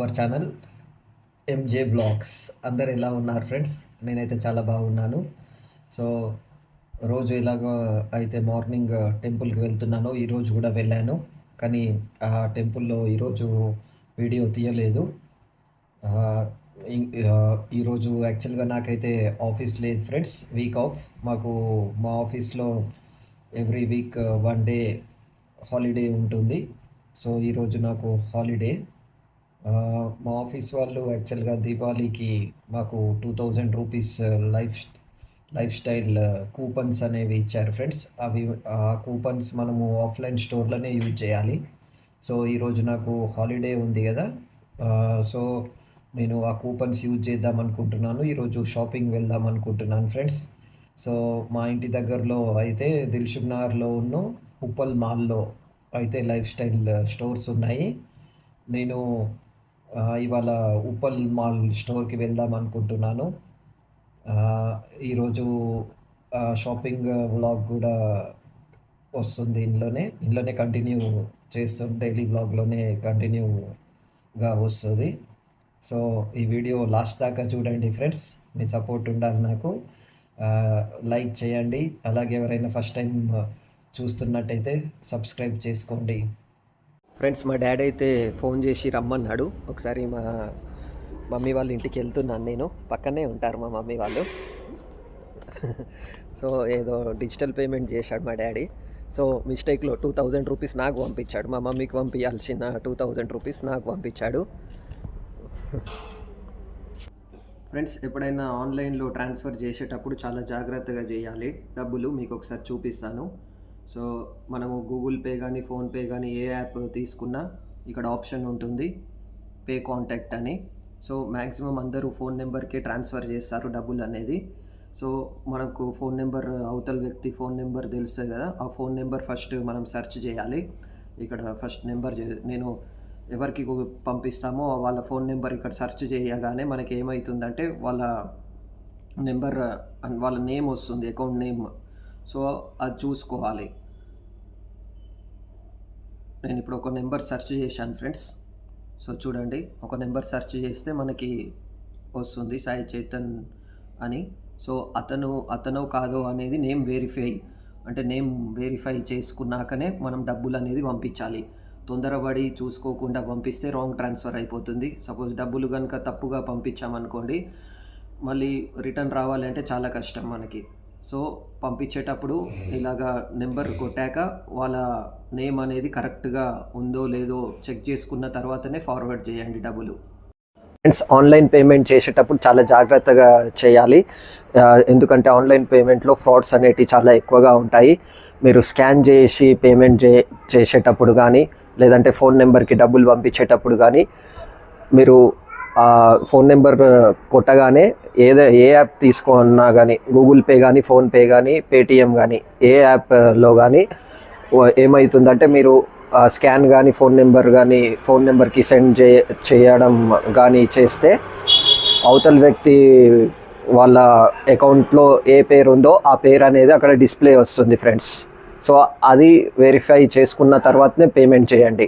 Our channel M J blogs. అందరు ఎలా ఉన్నారు ఫ్రెండ్స్? నేనైతే చాలా బాగున్నాను. సో రోజు ఇలాగో అయితే మార్నింగ్ టెంపుల్కి వెళ్తున్నాను. ఈరోజు కూడా వెళ్ళాను, కానీ ఆ టెంపుల్లో ఈరోజు వీడియో తీయలేదు. ఈరోజు యాక్చువల్గా నాకైతే ఆఫీస్ లేదు ఫ్రెండ్స్, వీక్ ఆఫ్. మా ఆఫీస్లో ఎవ్రీ వీక్ 1 డే హాలిడే ఉంటుంది. సో ఈరోజు నాకు హాలిడే. మా ఆఫీస్ వాళ్ళు యాక్చువల్గా దీపావళికి మాకు 2000 రూపీస్ లైఫ్ స్టైల్ కూపన్స్ అనేవి ఇచ్చారు ఫ్రెండ్స్. ఆ కూపన్స్ మనము ఆఫ్లైన్ స్టోర్లోనే యూజ్ చేయాలి. సో ఈరోజు నాకు హాలిడే ఉంది కదా, సో నేను ఆ కూపన్స్ యూజ్ చేద్దాం అనుకుంటున్నాను. ఈరోజు షాపింగ్ వెళ్దాం అనుకుంటున్నాను ఫ్రెండ్స్. సో మా ఇంటి దగ్గరలో అయితే దిల్సుఖ్ నగర్లో ఉన్న ఉప్పల్ మాల్లో అయితే లైఫ్ స్టైల్ స్టోర్స్ ఉన్నాయి. నేను ఇవాళ ఉప్పల్ మాల్ స్టోర్కి వెళ్దాం అనుకుంటున్నాను. ఈరోజు షాపింగ్ వ్లాగ్ కూడా వస్తుంది. ఇంట్లోనే కంటిన్యూ చేస్తాం, డైలీ వ్లాగ్లోనే కంటిన్యూగా వస్తుంది. సో ఈ వీడియో లాస్ట్ దాకా చూడండి ఫ్రెండ్స్, మీ సపోర్ట్ ఉండాలి నాకు. లైక్ చేయండి, అలాగే ఎవరైనా ఫస్ట్ టైం చూస్తున్నట్టయితే సబ్స్క్రైబ్ చేసుకోండి ఫ్రెండ్స్. మా డాడీ అయితే ఫోన్ చేసి రమ్మన్నాడు. ఒకసారి మా మమ్మీ వాళ్ళ ఇంటికి వెళ్తున్నాను నేను. పక్కనే ఉంటారు మా మమ్మీ వాళ్ళు. సో ఏదో డిజిటల్ పేమెంట్ చేశాడు మా డాడీ. సో మిస్టేక్లో 2000 రూపీస్ నాకు పంపించాడు. మా మమ్మీకి పంపించాల్సిన 2000 రూపీస్ నాకు పంపించాడు. ఫ్రెండ్స్, ఎప్పుడైనా ఆన్లైన్లో ట్రాన్స్ఫర్ చేసేటప్పుడు చాలా జాగ్రత్తగా చేయాలి. డబ్బులు మీకు ఒకసారి చూపిస్తాను. సో మనము గూగుల్ పే కానీ ఫోన్పే కానీ ఏ యాప్ తీసుకున్నా ఇక్కడ ఆప్షన్ ఉంటుంది పే కాంటాక్ట్ అని. సో మ్యాక్సిమం అందరూ ఫోన్ నెంబర్కే ట్రాన్స్ఫర్ చేస్తారు డబ్బులు అనేది. సో మనకు ఫోన్ నెంబర్, అవతల వ్యక్తి ఫోన్ నెంబర్ తెలుస్తుంది కదా, ఆ ఫోన్ నెంబర్ ఫస్ట్ మనం సెర్చ్ చేయాలి. ఇక్కడ ఫస్ట్ నెంబర్ నేను ఎవరికి పంపిస్తామో వాళ్ళ ఫోన్ నెంబర్ ఇక్కడ సెర్చ్ చేయగానే మనకి ఏమవుతుందంటే వాళ్ళ నెంబర్, వాళ్ళ నేమ్ వస్తుంది, అకౌంట్ నేమ్. సో అది చూసుకోవాలి. నేను ఇప్పుడు ఒక నెంబర్ సెర్చ్ చేశాను ఫ్రెండ్స్. సో చూడండి, ఒక నెంబర్ సెర్చ్ చేస్తే మనకి వస్తుంది సాయి చైతన్ అని. సో అతను కాదో అనేది నేమ్ వెరిఫై చేసుకున్నాకనే మనం డబ్బులు అనేది పంపించాలి. తొందరపడి చూసుకోకుండా పంపిస్తే రాంగ్ ట్రాన్స్ఫర్ అయిపోతుంది. సపోజ్ డబ్బులు కనుక తప్పుగా పంపించామనుకోండి, మళ్ళీ రిటర్న్ రావాలంటే చాలా కష్టం మనకి. సో పంపించేటప్పుడు ఇలాగా నెంబర్ కొట్టాక వాళ్ళ నేమ్ అనేది కరెక్ట్గా ఉందో లేదో చెక్ చేసుకున్న తర్వాతనే ఫార్వర్డ్ చేయండి డబ్బులు. ఫ్రెండ్స్, ఆన్లైన్ పేమెంట్ చేసేటప్పుడు చాలా జాగ్రత్తగా చేయాలి. ఎందుకంటే ఆన్లైన్ పేమెంట్లో ఫ్రాడ్స్ అనేటివి చాలా ఎక్కువగా ఉంటాయి. మీరు స్కాన్ చేసి పేమెంట్ చేసేటప్పుడు కానీ, లేదంటే ఫోన్ నెంబర్కి డబ్బులు పంపించేటప్పుడు కానీ, మీరు ఫోన్ నెంబర్ కొట్టగానే ఏ యాప్ తీసుకున్నా కానీ, గూగుల్ పే కానీ, ఫోన్పే కానీ, పేటిఎం కానీ, ఏ యాప్లో కానీ ఏమవుతుందంటే మీరు స్కాన్ కానీ ఫోన్ నెంబర్కి సెండ్ చేయడం కానీ చేస్తే అవతల వ్యక్తి వాళ్ళ అకౌంట్లో ఏ పేరు ఉందో ఆ పేరు అనేది అక్కడ డిస్ప్లే వస్తుంది ఫ్రెండ్స్. సో అది వెరిఫై చేసుకున్న తర్వాతనే పేమెంట్ చేయండి.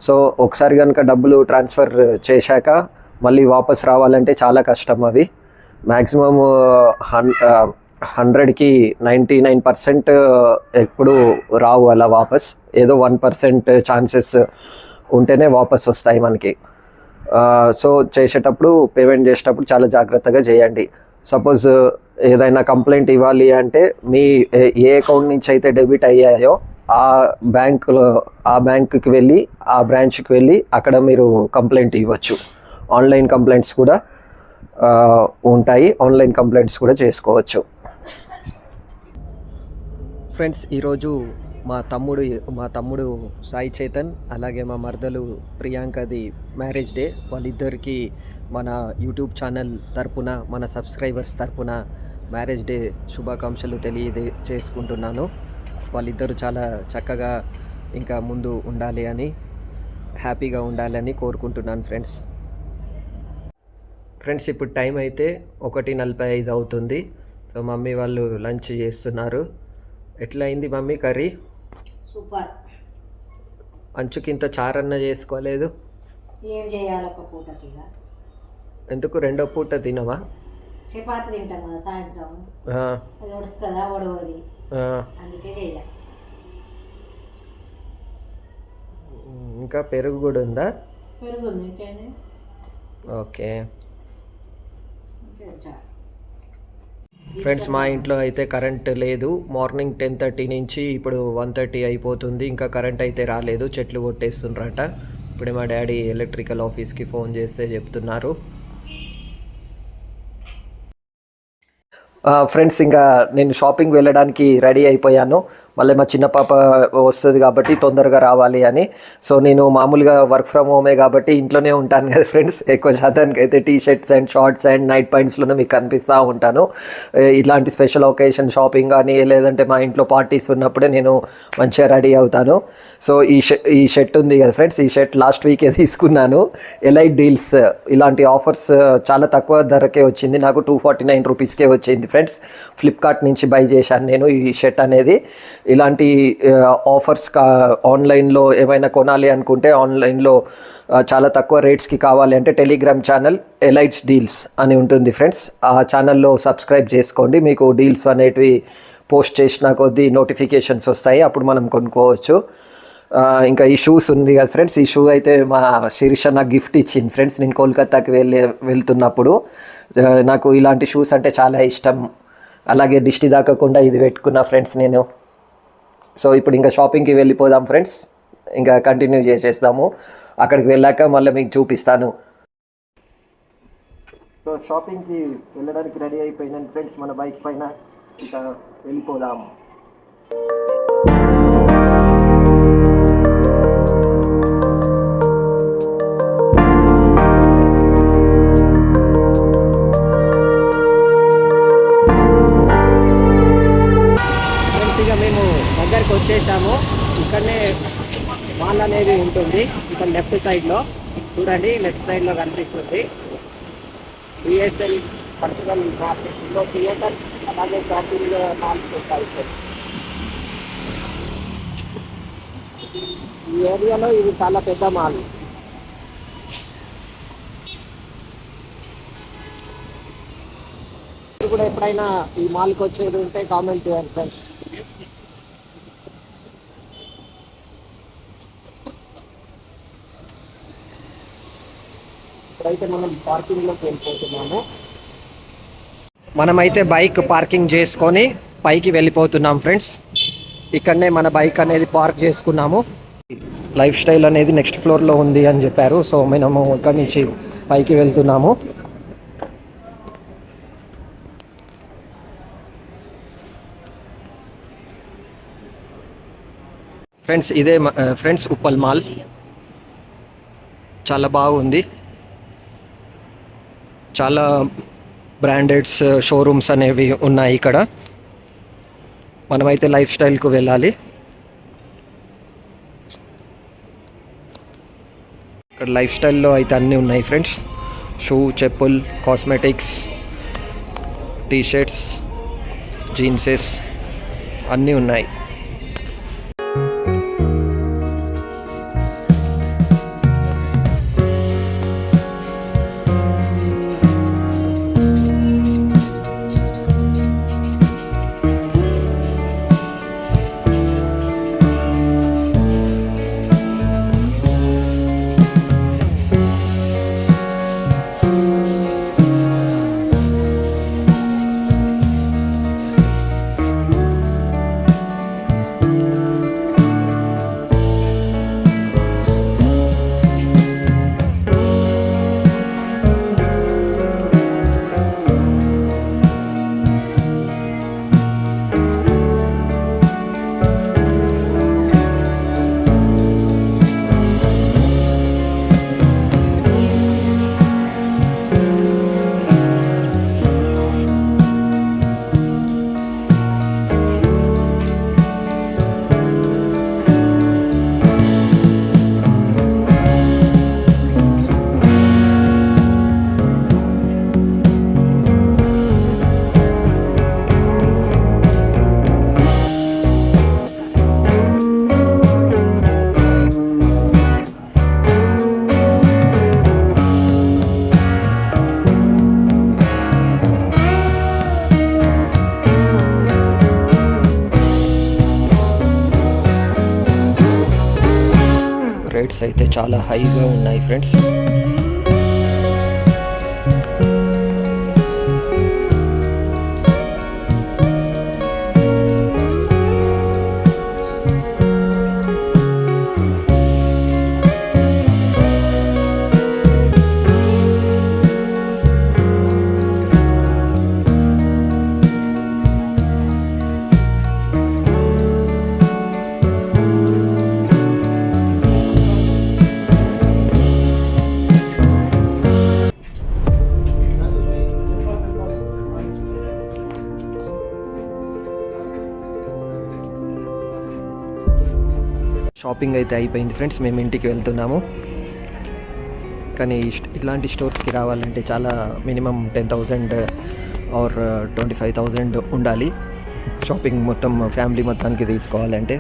సో ఒకసారి కనుక డబ్బులు ట్రాన్స్ఫర్ చేశాక మళ్ళీ వాపస్ రావాలంటే చాలా కష్టం. అవి మ్యాక్సిమమ్ 100కి 99% ఎప్పుడు రావు అలా వాపస్. ఏదో 1% ఛాన్సెస్ ఉంటేనే వాపస్ వస్తాయి మనకి. సో పేమెంట్ చేసేటప్పుడు చాలా జాగ్రత్తగా చేయండి. సపోజ్ ఏదైనా కంప్లైంట్ ఇవ్వాలి అంటే మీ ఏ అకౌంట్ నుంచి అయితే డెబిట్ అయ్యాయో ఆ బ్యాంకుకి వెళ్ళి, ఆ బ్రాంచ్కి వెళ్ళి అక్కడ మీరు కంప్లైంట్ ఇవ్వచ్చు. ఆన్లైన్ కంప్లైంట్స్ కూడా ఉంటాయి, ఆన్లైన్ కంప్లైంట్స్ కూడా చేసుకోవచ్చు. ఫ్రెండ్స్, ఈరోజు మా తమ్ముడు సాయి చైతన్, అలాగే మా మరదలు ప్రియాంకది మ్యారేజ్ డే. వాళ్ళిద్దరికీ మన యూట్యూబ్ ఛానల్ తరపున, మన సబ్స్క్రైబర్స్ తరపున మ్యారేజ్ డే శుభాకాంక్షలు చేసుకుంటున్నాను. వాళ్ళిద్దరూ చాలా చక్కగా ఇంకా ముందు ఉండాలి అని, హ్యాపీగా ఉండాలని కోరుకుంటున్నాను ఫ్రెండ్స్. ఇప్పుడు టైం అయితే 1:45 అవుతుంది. సో మమ్మీ వాళ్ళు లంచ్ చేస్తున్నారు. ఎట్లా అయింది మమ్మీ కర్రీ? సూపర్. అంచుకింత చారన్న చేసుకోలేదు? ఏం చేయాలి ఒక పూటకి ఇక? ఎందుకు రెండో పూట తినవా? చపాతి తింటాం కదా సాయంత్రం, ఆ, అది ఒడుస్తుందా ఒడవది, ఆ. అందుకే చేయాలి. ఇంకా పెరుగు కూడా ఉందా? పెరుగుంది ఇంకేంటి, ఓకే ఇంకేం చాలు. ఫ్రెండ్స్, మా ఇంట్లో అయితే కరెంట్ లేదు. మార్నింగ్ 10:30 నుంచి ఇప్పుడు 1:30 అయిపోతుంది. ఇంకా కరెంట్ అయితే రాలేదు, చెట్లు కొట్టేస్తుండ్రట. ఇప్పుడే మా డాడీ ఎలక్ట్రికల్ ఆఫీస్కి ఫోన్ చేస్తే చెప్తున్నారు. ఫ్రెండ్స్, ఇంకా నేను షాపింగ్ వెళ్ళడానికి రెడీ అయిపోయాను. మళ్ళీ మా చిన్న పాప వస్తుంది కాబట్టి తొందరగా రావాలి అని. సో నేను మామూలుగా వర్క్ ఫ్రమ్ హోమే కాబట్టి ఇంట్లోనే ఉంటాను కదా ఫ్రెండ్స్. ఎక్కువ శాతానికి అయితే T shirts and shorts and night ప్యాంట్స్లోనే మీకు కనిపిస్తూ ఉంటాను. ఇలాంటి స్పెషల్ ఒకేషన్ షాపింగ్ కానీ లేదంటే మా ఇంట్లో పార్టీస్ ఉన్నప్పుడే నేను మంచిగా రెడీ అవుతాను. సో ఈ షర్ట్ ఉంది కదా ఫ్రెండ్స్, ఈ షర్ట్ లాస్ట్ వీకే తీసుకున్నాను. ఎలైట్ డీల్స్ ఇలాంటి ఆఫర్స్ చాలా తక్కువ ధరకే వచ్చింది. నాకు 249 రూపీస్కే వచ్చింది ఫ్రెండ్స్. ఫ్లిప్కార్ట్ నుంచి బై చేశాను నేను ఈ షర్ట్ అనేది. ఇలాంటి ఆఫర్స్ ఆన్లైన్లో ఏమైనా కొనాలి అనుకుంటే ఆన్లైన్లో చాలా తక్కువ రేట్స్కి కావాలి అంటే టెలిగ్రామ్ ఛానల్ ఎలైట్స్ డీల్స్ అని ఉంటుంది ఫ్రెండ్స్. ఆ ఛానల్లో సబ్స్క్రైబ్ చేసుకోండి. మీకు డీల్స్ అనేటివి పోస్ట్ చేసిన కొద్దీ నోటిఫికేషన్స్ వస్తాయి, అప్పుడు మనం కొనుక్కోవచ్చు. ఇంకా ఈ షూస్ ఉంది కదా ఫ్రెండ్స్, ఈ షూ అయితే మా శిరీష నాకు గిఫ్ట్ ఇచ్చింది ఫ్రెండ్స్. నేను కోల్కతాకి వెళ్తున్నప్పుడు నాకు ఇలాంటి షూస్ అంటే చాలా ఇష్టం. అలాగే దిష్టి తాకకుండా ఇది పెట్టుకున్నా ఫ్రెండ్స్ నేను. సో ఇప్పుడు ఇంకా షాపింగ్కి వెళ్ళిపోదాం ఫ్రెండ్స్, ఇంకా కంటిన్యూ చేసేస్తాము. అక్కడికి వెళ్ళాక మళ్ళీ మీకు చూపిస్తాను. సో షాపింగ్కి వెళ్ళడానికి రెడీ అయిపోయినాను ఫ్రెండ్స్ మన బైక్ పైన. ఇంకా వెళ్ళిపోదాం. మేము దగ్గరికి వచ్చేసాము. ఇక్కడనే మాల్ అనేది ఉంటుంది. ఇక్కడ లెఫ్ట్ సైడ్లో చూడండి, లెఫ్ట్ సైడ్లో కనిపిస్తుంది బిఎస్ఎల్ పర్సనల్ మార్కెట్లో థియేటర్, అలాగే షాపింగ్ మాల్స్ ఉంటాయి. ఈ ఏరియాలో ఇది చాలా పెద్ద మాల్. మీరు కూడా ఎప్పుడైనా ఈ మాల్కి వచ్చేది ఉంటే కామెంట్ చేయండి ఫ్రెండ్స్. ఇప్పుడైతే మనం పార్కింగ్లోకి వెళ్ళిపోతున్నాము. మనమైతే బైక్ పార్కింగ్ చేసుకొని పైకి వెళ్ళిపోతున్నాం ఫ్రెండ్స్. ఇక్కడనే మన బైక్ అనేది పార్క్ చేసుకున్నాము. లైఫ్ స్టైల్ అనేది నెక్స్ట్ ఫ్లోర్లో ఉంది అని చెప్పారు. సో మనము ఇక్కడి నుంచి పైకి వెళ్తున్నాము. ఫ్రెండ్స్, ఇదే ఫ్రెండ్స్ ఉప్పల్ మాల్. చాలా బాగుంది. చాలా బ్రాండెడ్స్ షోరూమ్స్ అనేవి ఉన్నాయి ఇక్కడ. మనమైతే లైఫ్ స్టైల్కు వెళ్ళాలి. ఇక్కడ లైఫ్ స్టైల్లో అయితే అన్నీ ఉన్నాయి ఫ్రెండ్స్. షూ, చెప్పుల్, కాస్మెటిక్స్, టీషర్ట్స్, జీన్సెస్ అన్నీ ఉన్నాయి. రేట్స్ అయితే చాలా హైగా ఉన్నాయి ఫ్రెండ్స్. షాపింగ్ అయితే అయిపోయింది ఫ్రెండ్స్, మేము ఇంటికి వెళ్తున్నాము. కానీ ఇట్లాంటి స్టోర్స్కి రావాలంటే చాలా మినిమం 10,000 ఆర్ 25,000 ఉండాలి షాపింగ్ మొత్తం ఫ్యామిలీ మొత్తానికి తీసుకోవాలంటే.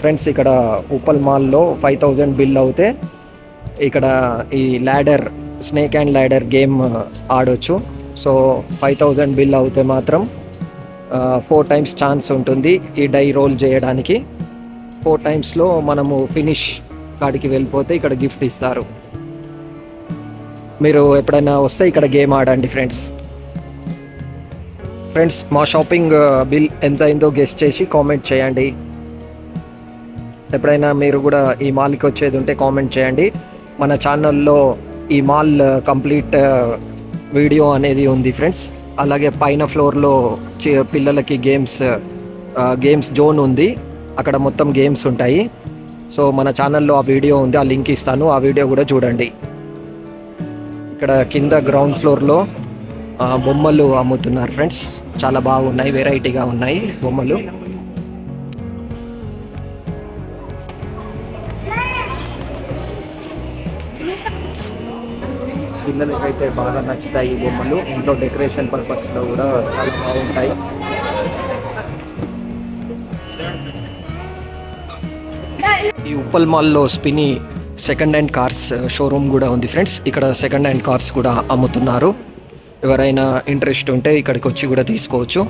ఫ్రెండ్స్ ఇక్కడ ఉప్పల్ మాల్లో 5,000 బిల్ అవుతే ఇక్కడ ఈ స్నేక్ అండ్ ల్యాడర్ గేమ్ ఆడొచ్చు. సో 5,000 బిల్ అవుతే మాత్రం 4 times ఛాన్స్ ఉంటుంది ఈ డై రోల్ చేయడానికి. 4 timesలో మనము ఫినిష్ కాడికి వెళ్ళిపోతే ఇక్కడ గిఫ్ట్ ఇస్తారు. మీరు ఎప్పుడైనా వస్తే ఇక్కడ గేమ్ ఆడండి ఫ్రెండ్స్. మా షాపింగ్ బిల్ ఎంత అయిందో గెస్ చేసి కామెంట్ చేయండి. ఎప్పుడైనా మీరు కూడా ఈ మాల్కి వచ్చేది ఉంటే కామెంట్ చేయండి. మన ఛానల్లో ఈ మాల్ కంప్లీట్ వీడియో అనేది ఉంది ఫ్రెండ్స్. అలాగే పైన ఫ్లోర్లో పిల్లలకి గేమ్స్ జోన్ ఉంది, అక్కడ మొత్తం గేమ్స్ ఉంటాయి. సో మన ఛానల్లో ఆ వీడియో ఉంది, ఆ లింక్ ఇస్తాను, ఆ వీడియో కూడా చూడండి. ఇక్కడ కింద గ్రౌండ్ ఫ్లోర్లో బొమ్మలు అమ్ముతున్నారు ఫ్రెండ్స్, చాలా బాగున్నాయి, వెరైటీగా ఉన్నాయి బొమ్మలు. పిల్లలకైతే బాగా నచ్చుతాయి ఈ బొమ్మలు, ఇంట్లో డెకరేషన్ పర్పస్లో కూడా చాలా బాగుంటాయి. ఈ ఉప్పల్ మాల్లో స్పిని సెకండ్ హ్యాండ్ కార్స్ షోరూమ్ కూడా ఉంది ఫ్రెండ్స్. ఇక్కడ సెకండ్ హ్యాండ్ కార్స్ కూడా అమ్ముతున్నారు, ఎవరైనా ఇంట్రెస్ట్ ఉంటే ఇక్కడికి వచ్చి కూడా తీసుకోవచ్చు.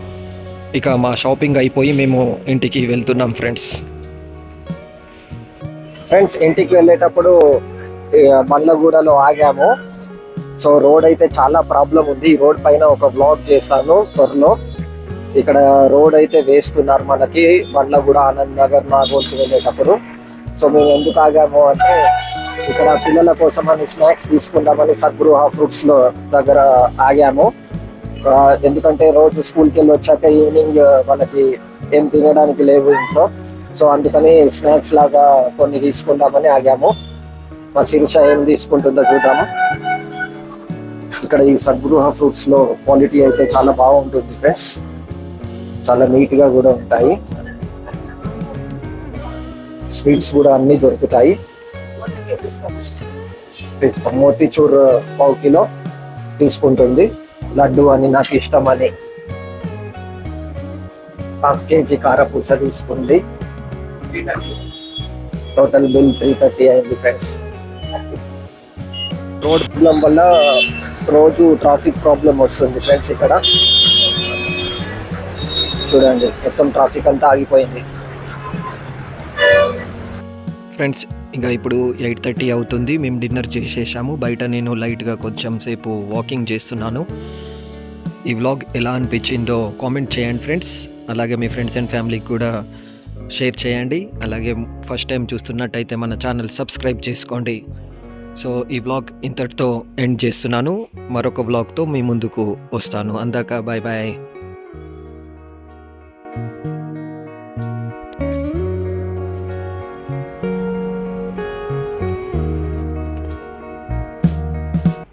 ఇక మా షాపింగ్ అయిపోయి మేము ఇంటికి వెళ్తున్నాం ఫ్రెండ్స్. ఇంటికి వెళ్ళేటప్పుడు మల్లగూడలో ఆగాము. సో రోడ్ అయితే చాలా ప్రాబ్లం ఉంది. ఈ రోడ్ పైన ఒక వ్లాగ్ చేస్తాను త్వరలో. ఇక్కడ రోడ్ అయితే వేస్తున్నారు మనకి మల్లగూడ, ఆనంద్ నగర్, నాగోల్కి వెళ్ళేటప్పుడు. సో మేము ఎందుకు ఆగాము అంటే ఇక్కడ పిల్లల కోసం అని స్నాక్స్ తీసుకుందామని సద్గృహ ఫ్రూట్స్లో దగ్గర ఆగాము. ఎందుకంటే రోజు స్కూల్కి వెళ్ళి వచ్చాక ఈవినింగ్ వాళ్ళకి ఏం తినడానికి లేవు ఇంట్లో. సో అందుకని స్నాక్స్ లాగా కొన్ని తీసుకుందామని ఆగాము. మా శిరీష ఏం తీసుకుంటుందో చూద్దాము. ఇక్కడ ఈ సద్గృహ ఫ్రూట్స్లో క్వాలిటీ అయితే చాలా బాగుంటుంది ఫ్రెండ్స్, చాలా నీట్గా కూడా ఉంటాయి. స్వీట్స్ కూడా అన్నీ దొరుకుతాయి. మోతీచూర్ 1/4 కిలో తీసుకుంటుంది. లడ్డు అని నాకు ఇష్టం అని 1/2 kg కారపూస తీసుకుంది. టోటల్ బిల్ 330 అయింది ఫ్రెండ్స్. రోడ్ ప్రాబ్లం వల్ల రోజు ట్రాఫిక్ ప్రాబ్లం వస్తుంది ఫ్రెండ్స్. ఇక్కడ చూడండి మొత్తం ట్రాఫిక్ అంతా ఆగిపోయింది ఫ్రెండ్స్. ఇంకా ఇప్పుడు 8:30 అవుతుంది, మేము డిన్నర్ చేసేసాము. బయట నేను లైట్గా కొంచెం సేపు వాకింగ్ చేస్తున్నాను. ఈ వ్లాగ్ ఎలా అనిపించిందో కామెంట్ చేయండి ఫ్రెండ్స్. అలాగే మీ ఫ్రెండ్స్ అండ్ ఫ్యామిలీకి కూడా షేర్ చేయండి. అలాగే ఫస్ట్ టైం చూస్తున్నట్టయితే మన ఛానల్ సబ్స్క్రైబ్ చేసుకోండి. సో ఈ వ్లాగ్ ఇంతటితో ఎండ్ చేస్తున్నాను. మరొక వ్లాగ్తో మీ ముందుకు వస్తాను. అందాక బాయ్ బాయ్.